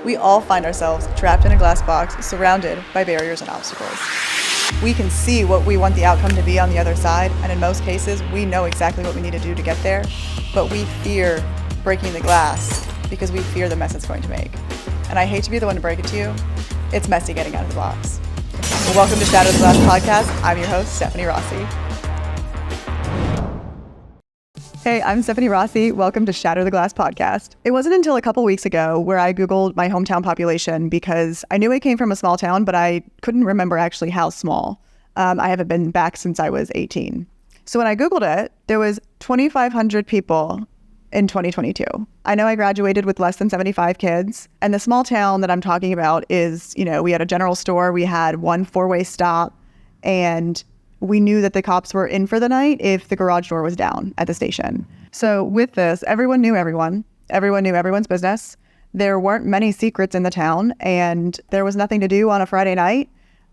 We all find ourselves trapped in a glass box, surrounded by barriers and obstacles. We can see what we want the outcome to be on the other side, and in most cases, we know exactly what we need to do to get there, but we fear breaking the glass because we fear the mess it's going to make. And I hate to be the one to break it to you, it's messy getting out of the box. Well, welcome to Shatter the Glass Podcast. I'm your host, Steffany Rossi. Hey, I'm Steffany Rossi. Welcome to Shatter the Glass Podcast. It wasn't until a couple weeks ago where I Googled my hometown population because I knew I came from a small town, but I couldn't remember actually how small. I haven't been back since I was 18. So when I Googled it, there was 2,500 people in 2022. I know I graduated with less than 75 kids, and the small town that I'm talking about is, we had a general store, we had one four-way stop, and we knew that the cops were in for the night if the garage door was down at the station. So with this, everyone knew everyone. Everyone knew everyone's business. There weren't many secrets in the town, and there was nothing to do on a Friday night,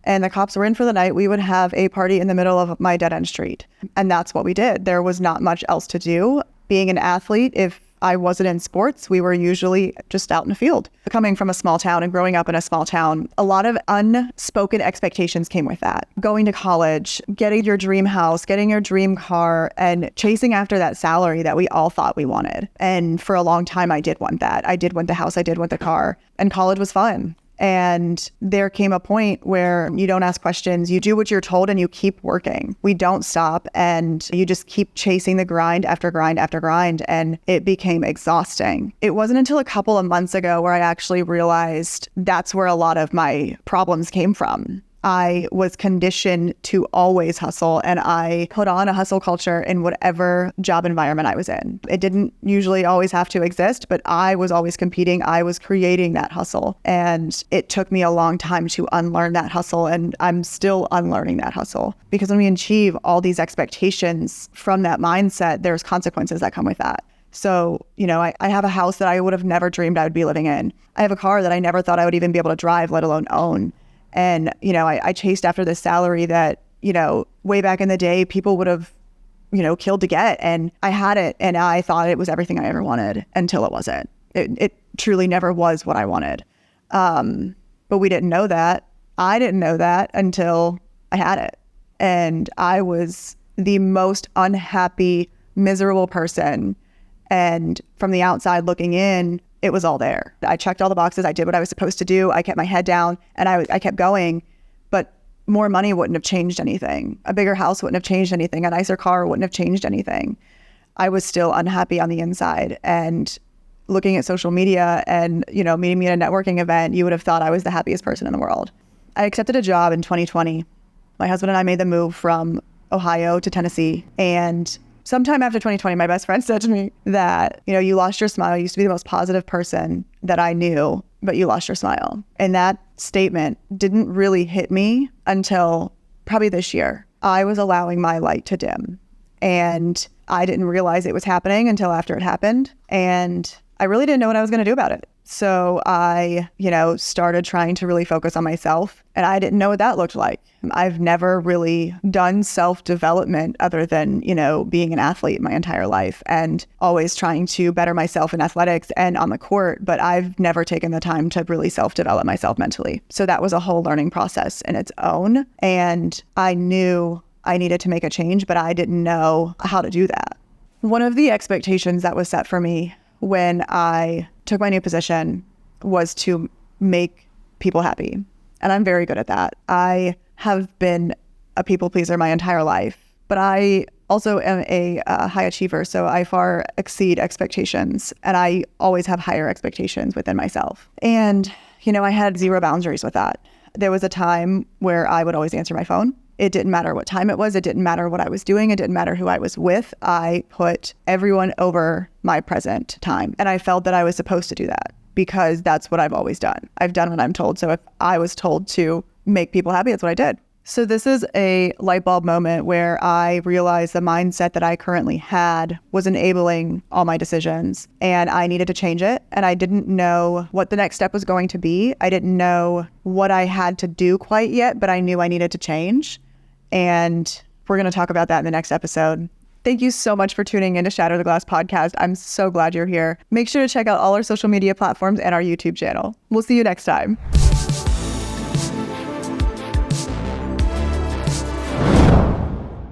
and the cops were in for the night. We would have a party in the middle of my dead-end street, and that's what we did. There was not much else to do. Being an athlete, if I wasn't in sports, we were usually just out in the field. Coming from a small town and growing up in a small town, a lot of unspoken expectations came with that. Going to college, getting your dream house, getting your dream car, and chasing after that salary that we all thought we wanted. And for a long time, I did want that. I did want the house, I did want the car, and college was fun. And there came a point where you don't ask questions, you do what you're told and you keep working. We don't stop and you just keep chasing the grind after grind after grind, and it became exhausting. It wasn't until a couple of months ago where I actually realized that's where a lot of my problems came from. I was conditioned to always hustle, and I put on a hustle culture in whatever job environment I was in. It didn't usually always have to exist, but I was always competing. I was creating that hustle, and it took me a long time to unlearn that hustle, and I'm still unlearning that hustle. Because when we achieve all these expectations from that mindset, there's consequences that come with that. So, I have a house that I would have never dreamed I would be living in. I have a car that I never thought I would even be able to drive, let alone own. And, I chased after this salary that, way back in the day, people would have, killed to get. And I had it, and I thought it was everything I ever wanted until it wasn't. It truly never was what I wanted. But we didn't know that. I didn't know that until I had it. And I was the most unhappy, miserable person. And from the outside looking in, it was all there. I checked all the boxes. I did what I was supposed to do. I kept my head down and I kept going, but more money wouldn't have changed anything. A bigger house wouldn't have changed anything. A nicer car wouldn't have changed anything. I was still unhappy on the inside. And looking at social media and, meeting me at a networking event, you would have thought I was the happiest person in the world. I accepted a job in 2020. My husband and I made the move from Ohio to Tennessee, and sometime after 2020, my best friend said to me that, you lost your smile. You used to be the most positive person that I knew, but you lost your smile. And that statement didn't really hit me until probably this year. I was allowing my light to dim, and I didn't realize it was happening until after it happened. And I really didn't know what I was going to do about it. So I, started trying to really focus on myself, and I didn't know what that looked like. I've never really done self-development other than, being an athlete my entire life and always trying to better myself in athletics and on the court, but I've never taken the time to really self-develop myself mentally. So that was a whole learning process in its own, and I knew I needed to make a change, but I didn't know how to do that. One of the expectations that was set for me when I took my new position was to make people happy. And I'm very good at that. I have been a people pleaser my entire life, but I also am a high achiever. So I far exceed expectations, and I always have higher expectations within myself. And, I had zero boundaries with that. There was a time where I would always answer my phone. It didn't matter what time it was. It didn't matter what I was doing. It didn't matter who I was with. I put everyone over my present time. And I felt that I was supposed to do that because that's what I've always done. I've done what I'm told. So if I was told to make people happy, that's what I did. So this is a light bulb moment where I realized the mindset that I currently had was enabling all my decisions, and I needed to change it. And I didn't know what the next step was going to be. I didn't know what I had to do quite yet, but I knew I needed to change. And we're going to talk about that in the next episode. Thank you so much for tuning in to Shatter the Glass podcast. I'm so glad you're here. Make sure to check out all our social media platforms and our YouTube channel. We'll see you next time.